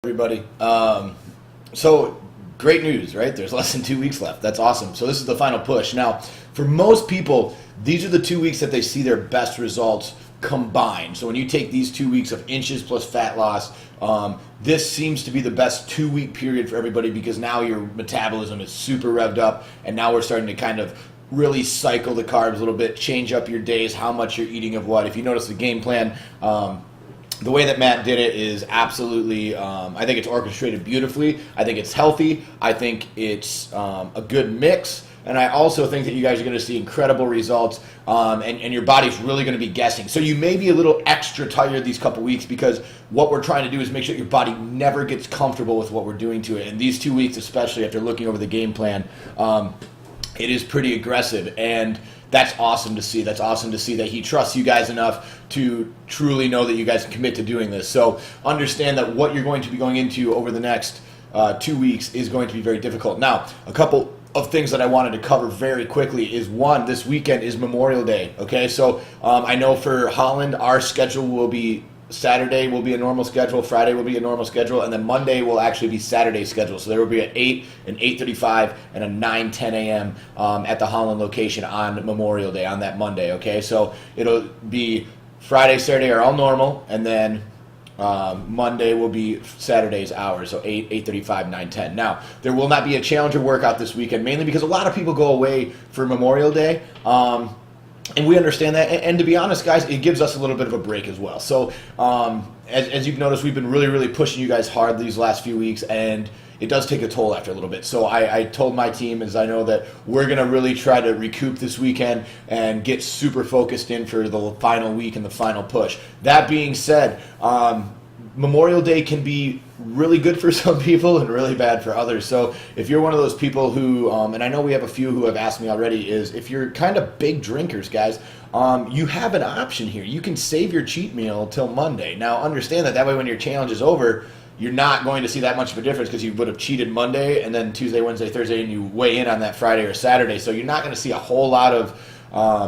everybody. So great news, right? There's less than 2 weeks left. That's awesome. So this is the final push. Now, for most people, these are the 2 weeks that they see their best results combined. So when you take these 2 weeks of inches plus fat loss, this seems to be the best 2 week period for everybody because now your metabolism is super revved up, and now we're starting to kind of really cycle the carbs a little bit, change up your days, how much you're eating of what. If you notice the game plan, the way that Matt did it is absolutely, I think it's orchestrated beautifully. I think it's healthy. I think it's a good mix. And I also think that you guys are going to see incredible results, and your body's really going to be guessing. So you may be a little extra tired these couple weeks because what we're trying to do is make sure your body never gets comfortable with what we're doing to it. And these 2 weeks, especially after looking over the game plan, it is pretty aggressive. And that's awesome to see. That's awesome to see that he trusts you guys enough to truly know that you guys can commit to doing this. So understand that what you're going to be going into over the next 2 weeks is going to be very difficult. Now, a couple of things that I wanted to cover very quickly is one, this weekend is Memorial Day. Okay, so I know for Holland, our schedule will be Saturday will be a normal schedule, Friday will be a normal schedule, and then Monday will actually be Saturday schedule. So there will be an 8, an 8:35, and a 9:10 a.m. At the Holland location on Memorial Day, on that Monday, okay? So it'll be Friday, Saturday are all normal, and then Monday will be Saturday's hours, so 8, 8:35, 9:10. Now, there will not be a Challenger workout this weekend, mainly because a lot of people go away for Memorial Day. And we understand that, and to be honest, guys, it gives us a little bit of a break as well. So, as you've noticed, we've been really pushing you guys hard these last few weeks, and it does take a toll after a little bit. So I told my team, as I know that we're going to really try to recoup this weekend and get super focused in for the final week and the final push. That being said, Memorial Day can be really good for some people and really bad for others. So if you're one of those people who, and I know we have a few who have asked me already, is if you're kind of big drinkers, guys, you have an option here. You can save your cheat meal till Monday. Now understand that way when your challenge is over, you're not going to see that much of a difference because you would have cheated Monday and then Tuesday, Wednesday, Thursday, and you weigh in on that Friday or Saturday. So you're not going to see a whole lot of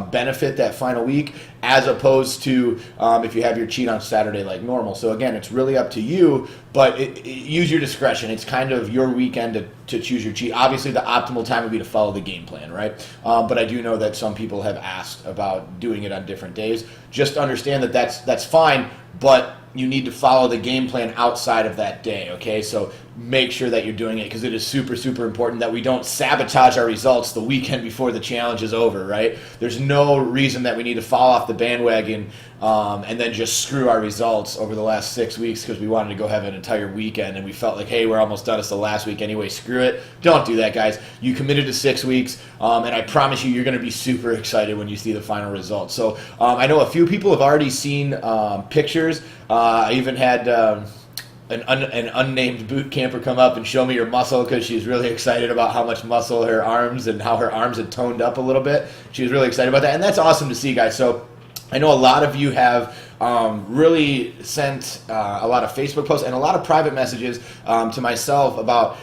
benefit that final week, as opposed to if you have your cheat on Saturday like normal. So again, it's really up to you, but use your discretion. It's kind of your weekend to choose your cheat. Obviously, the optimal time would be to follow the game plan, right? But I do know that some people have asked about doing it on different days. Just understand that that's fine, but you need to follow the game plan outside of that day, okay? So make sure that you're doing it because it is super important that we don't sabotage our results the weekend before the challenge is over, right? There's no reason that we need to fall off the bandwagon and then just screw our results over the last 6 weeks because we wanted to go have an entire weekend and we felt like, hey, we're almost done. It's the last week anyway. Screw it. Don't do that, guys. You committed to 6 weeks, and I promise you're going to be super excited when you see the final results. So I know a few people have already seen pictures. I even had an unnamed boot camper come up and show me her muscle because she's really excited about how much muscle her arms and how her arms had toned up a little bit. She was really excited about that, and that's awesome to see, guys. So I know a lot of you have really sent a lot of Facebook posts and a lot of private messages to myself about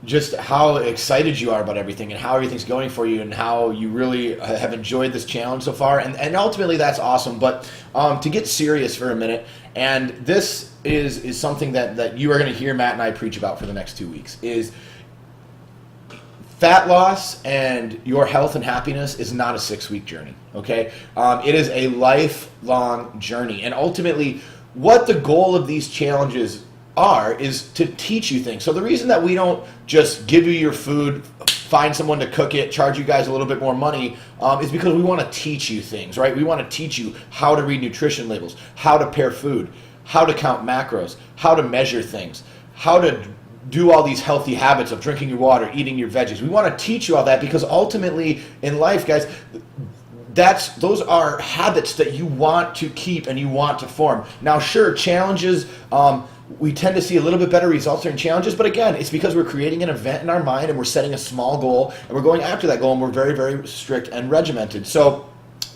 just how excited you are about everything and how everything's going for you and how you really have enjoyed this challenge so far. And ultimately, that's awesome. But to get serious for a minute, and this is something that you are going to hear Matt and I preach about for the next 2 weeks, is fat loss and your health and happiness is not a 6-week journey, okay? It is a lifelong journey. And ultimately, what the goal of these challenges is to teach you things. So the reason that we don't just give you your food, find someone to cook it, charge you guys a little bit more money, is because we want to teach you things, right? We want to teach you how to read nutrition labels, how to pair food, how to count macros, how to measure things, how to do all these healthy habits of drinking your water, eating your veggies. We want to teach you all that because ultimately in life, guys, those are habits that you want to keep and you want to form. Now, sure, challenges, we tend to see a little bit better results during challenges, but again, it's because we're creating an event in our mind and we're setting a small goal and we're going after that goal and we're very strict and regimented. So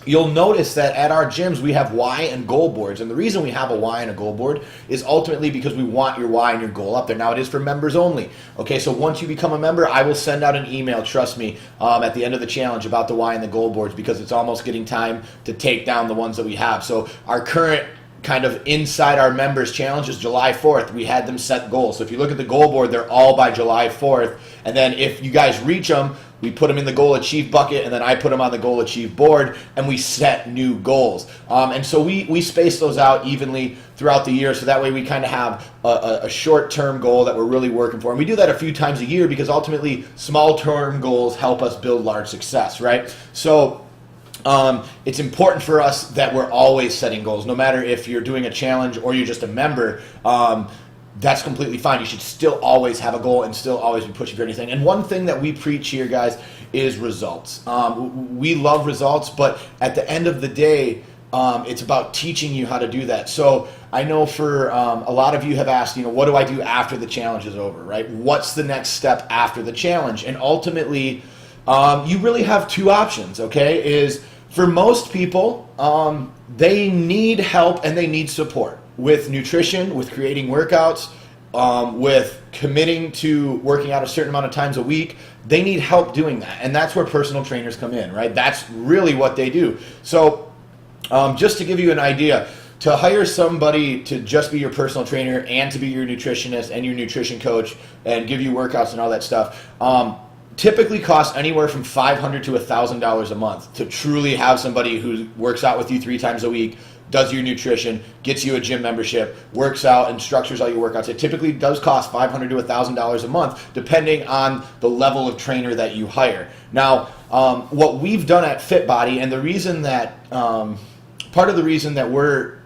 you'll notice that at our gyms we have why and goal boards, and the reason we have a why and a goal board is ultimately because we want your why and your goal up there. Now, it is for members only, okay? So once you become a member, I will send out an email, trust me, at the end of the challenge about the why and the goal boards because it's almost getting time to take down the ones that we have. So our current kind of inside our members' challenges, July 4th, we had them set goals. So if you look at the goal board, they're all by July 4th. And then if you guys reach them, we put them in the goal achieve bucket, and then I put them on the goal achieve board, and we set new goals. And so we space those out evenly throughout the year, so that way we kind of have a short-term goal that we're really working for. And we do that a few times a year because ultimately small-term goals help us build large success, right? So it's important for us that we're always setting goals, no matter if you're doing a challenge or you're just a member. That's completely fine. You should still always have a goal and still always be pushing for anything. And one thing that we preach here, guys, is results. We love results, but at the end of the day, it's about teaching you how to do that. So I know for a lot of you have asked, what do I do after the challenge is over, right? What's the next step after the challenge? And ultimately, you really have two options, okay? Is for most people, they need help and they need support with nutrition, with creating workouts, with committing to working out a certain amount of times a week. They need help doing that. And that's where personal trainers come in, right? That's really what they do. So just to give you an idea, to hire somebody to just be your personal trainer and to be your nutritionist and your nutrition coach and give you workouts and all that stuff, typically costs anywhere from $500 to $1,000 a month to truly have somebody who works out with you 3 times a week, does your nutrition, gets you a gym membership, works out and structures all your workouts. It typically does cost $500 to $1,000 a month, depending on the level of trainer that you hire. Now, what we've done at FitBody, and the reason that, part of the reason that we're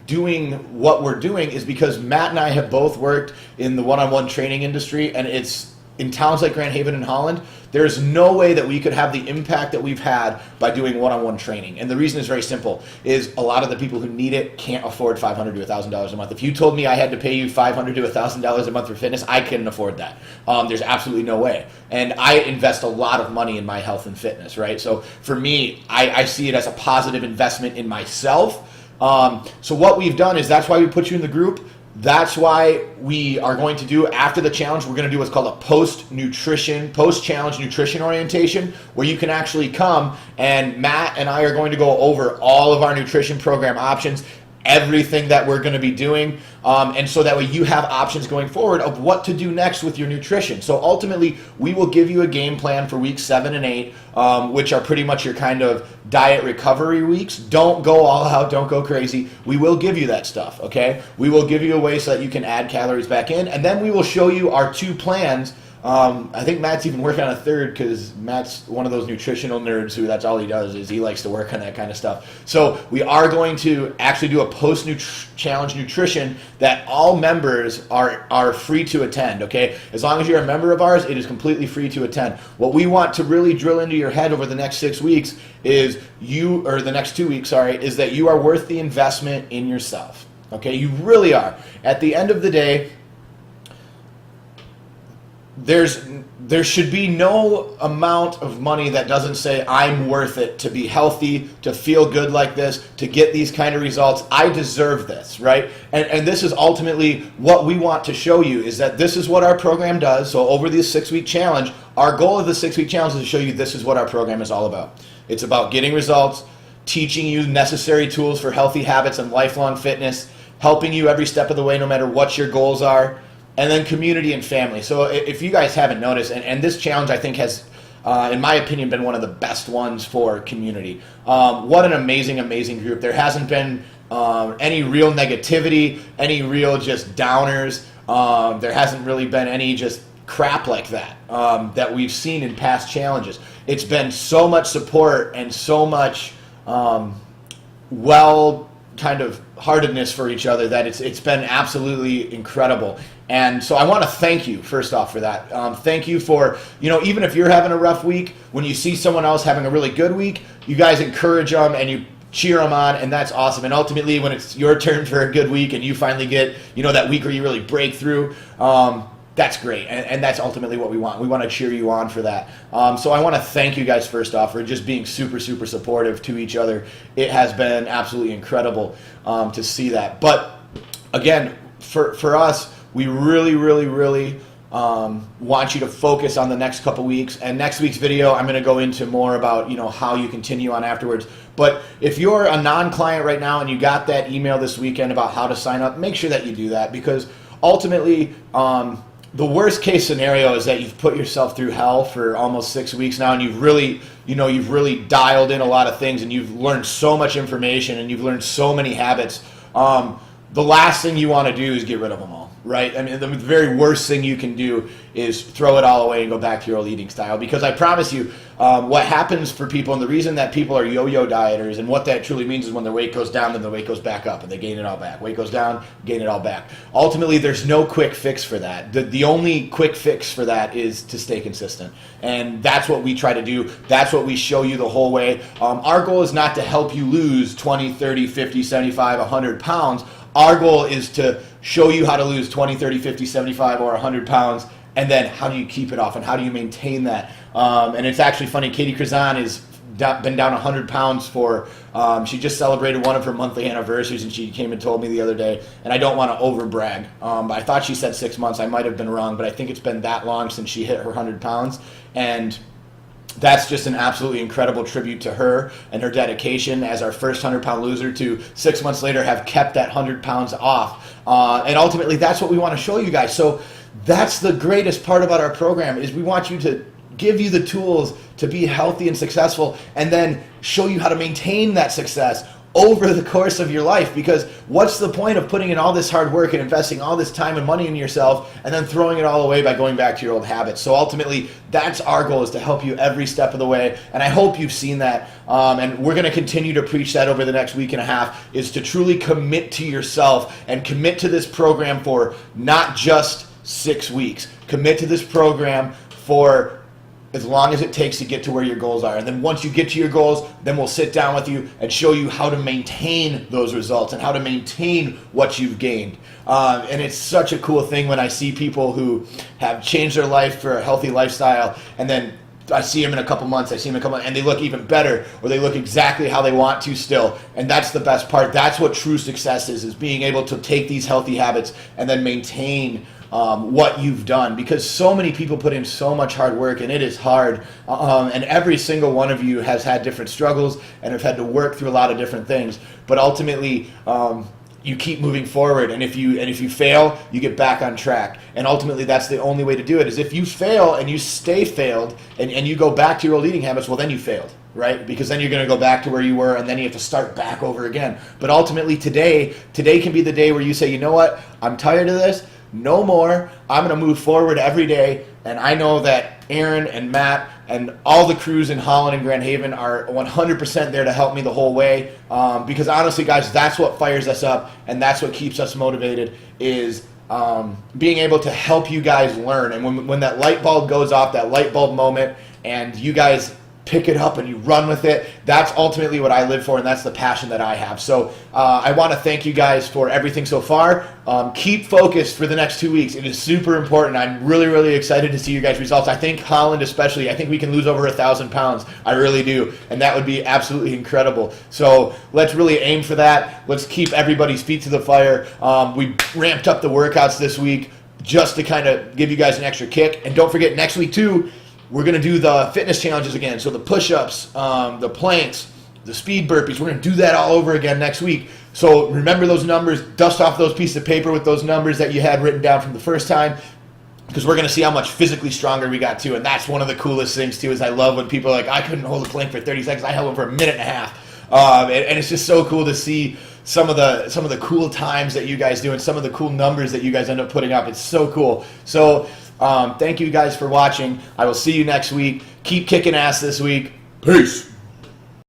doing what we're doing is because Matt and I have both worked in the one-on-one training industry, and it's in towns like Grand Haven and Holland. There's no way that we could have the impact that we've had by doing one-on-one training. And the reason is very simple, is a lot of the people who need it can't afford $500 to $1,000 a month. If you told me I had to pay you $500 to $1,000 a month for fitness, I couldn't afford that. There's absolutely no way. And I invest a lot of money in my health and fitness, right? So for me, I see it as a positive investment in myself. So what we've done is that's why we put you in the group. That's why we are going to do, after the challenge, we're going to do what's called a post-challenge nutrition orientation, where you can actually come and Matt and I are going to go over all of our nutrition program options, everything that we're going to be doing, and so that way you have options going forward of what to do next with your nutrition. So ultimately, we will give you a game plan for weeks 7 and 8, which are pretty much your kind of diet recovery weeks. Don't go all out, don't go crazy. We will give you that stuff, okay? We will give you a way so that you can add calories back in, and then we will show you our 2 plans. I think Matt's even working on a 3rd, because Matt's one of those nutritional nerds who that's all he does, is he likes to work on that kind of stuff. So we are going to actually do a post-challenge nutrition that all members are free to attend, okay? As long as you're a member of ours, it is completely free to attend. What we want to really drill into your head over the next 6 weeks is the next 2 weeks, is that you are worth the investment in yourself, okay? You really are. At the end of the day, there should be no amount of money that doesn't say I'm worth it to be healthy, to feel good like this, to get these kind of results. I deserve this, right? And this is ultimately what we want to show you, is that this is what our program does. So over this 6-week challenge, our goal of the 6-week challenge is to show you this is what our program is all about. It's about getting results, teaching you necessary tools for healthy habits and lifelong fitness, helping you every step of the way no matter what your goals are, and then community and family. So if you guys haven't noticed, and this challenge I think has, in my opinion, been one of the best ones for community. What an amazing, amazing group. There hasn't been any real negativity, any real just downers. There hasn't really been any just crap like that that we've seen in past challenges. It's been so much support and so much kind of heartedness for each other that it's been absolutely incredible. And so I want to thank you first off for that. Thank you for, even if you're having a rough week, when you see someone else having a really good week, you guys encourage them and you cheer them on, and that's awesome. And ultimately, when it's your turn for a good week and you finally get, that week where you really break through, that's great. And that's ultimately what we want. We want to cheer you on for that. So I want to thank you guys first off for just being super, super supportive to each other. It has been absolutely incredible to see that. But again, for us, we really, really, really Want you to focus on the next couple weeks. And next week's video, I'm going to go into more about, how you continue on afterwards. But if you're a non-client right now and you got that email this weekend about how to sign up, make sure that you do that, because ultimately, the worst case scenario is that you've put yourself through hell for almost 6 weeks now, and you've really dialed in a lot of things, and you've learned so much information, and you've learned so many habits. The last thing you want to do is get rid of them all, right? I mean, the very worst thing you can do is throw it all away and go back to your old eating style, because I promise you, what happens for people, and the reason that people are yo-yo dieters, and what that truly means is when their weight goes down, then the weight goes back up, and they gain it all back. Weight goes down, gain it all back. Ultimately, there's no quick fix for that. The only quick fix for that is to stay consistent, and that's what we try to do. That's what we show you the whole way. Our goal is not to help you lose 20, 30, 50, 75, 100 pounds. Our goal is to show you how to lose 20, 30, 50, 75, or 100 pounds, and then how do you keep it off, and how do you maintain that? And it's actually funny, Katie Krazan has been down 100 pounds for, she just celebrated one of her monthly anniversaries, and she came and told me the other day, and I don't want to over brag, but I thought she said 6 months. I might have been wrong, but I think it's been that long since she hit her 100 pounds, and that's just an absolutely incredible tribute to her and her dedication as our first 100-pound loser to 6 months later have kept that 100 pounds off. And ultimately, that's what we want to show you guys. So that's the greatest part about our program, is we want you to give you the tools to be healthy and successful, and then show you how to maintain that success over the course of your life. Because what's the point of putting in all this hard work and investing all this time and money in yourself and then throwing it all away by going back to your old habits? So ultimately, that's our goal, is to help you every step of the way, and I hope you've seen that, and we're going to continue to preach that over the next week and a half, is to truly commit to yourself and commit to this program for not just 6 weeks. Commit to this program for as long as it takes to get to where your goals are. And then once you get to your goals, then we'll sit down with you and show you how to maintain those results and how to maintain what you've gained. And it's such a cool thing when I see people who have changed their life for a healthy lifestyle, and then I see them in a couple months, and they look even better, or they look exactly how they want to still. And that's the best part. That's what true success is being able to take these healthy habits and then maintain what you've done, because so many people put in so much hard work, and it is hard, and every single one of you has had different struggles and have had to work through a lot of different things, but ultimately you keep moving forward, and if you fail, you get back on track. And ultimately, that's the only way to do it. Is if you fail and you stay failed, and you go back to your old eating habits, well, then you failed, right? Because then you're going to go back to where you were, and then you have to start back over again. But ultimately, today can be the day where you say, you know what, I'm tired of this. No more. I'm going to move forward every day, and I know that Aaron and Matt and all the crews in Holland and Grand Haven are 100% there to help me the whole way, because honestly, guys, that's what fires us up, and that's what keeps us motivated, is being able to help you guys learn. And when that light bulb goes off, that light bulb moment, and you guys pick it up and you run with it, that's ultimately what I live for, and that's the passion that I have. So I want to thank you guys for everything so far. Keep focused for the next 2 weeks. It is super important. I'm really, really excited to see you guys' results. I think Holland especially, I think we can lose over 1,000 pounds. I really do, and that would be absolutely incredible. So let's really aim for that. Let's keep everybody's feet to the fire. We ramped up the workouts this week just to kind of give you guys an extra kick. And don't forget, next week too, we're going to do the fitness challenges again. So the push-ups, the planks, the speed burpees, we're going to do that all over again next week. So remember those numbers, dust off those pieces of paper with those numbers that you had written down from the first time, because we're going to see how much physically stronger we got too. And that's one of the coolest things too, is I love when people are like, I couldn't hold a plank for 30 seconds. I held them for a minute and a half. And it's just so cool to see some of the cool times that you guys do and some of the cool numbers that you guys end up putting up. It's so cool. So thank you guys for watching. I will see you next week. Keep kicking ass this week. Peace.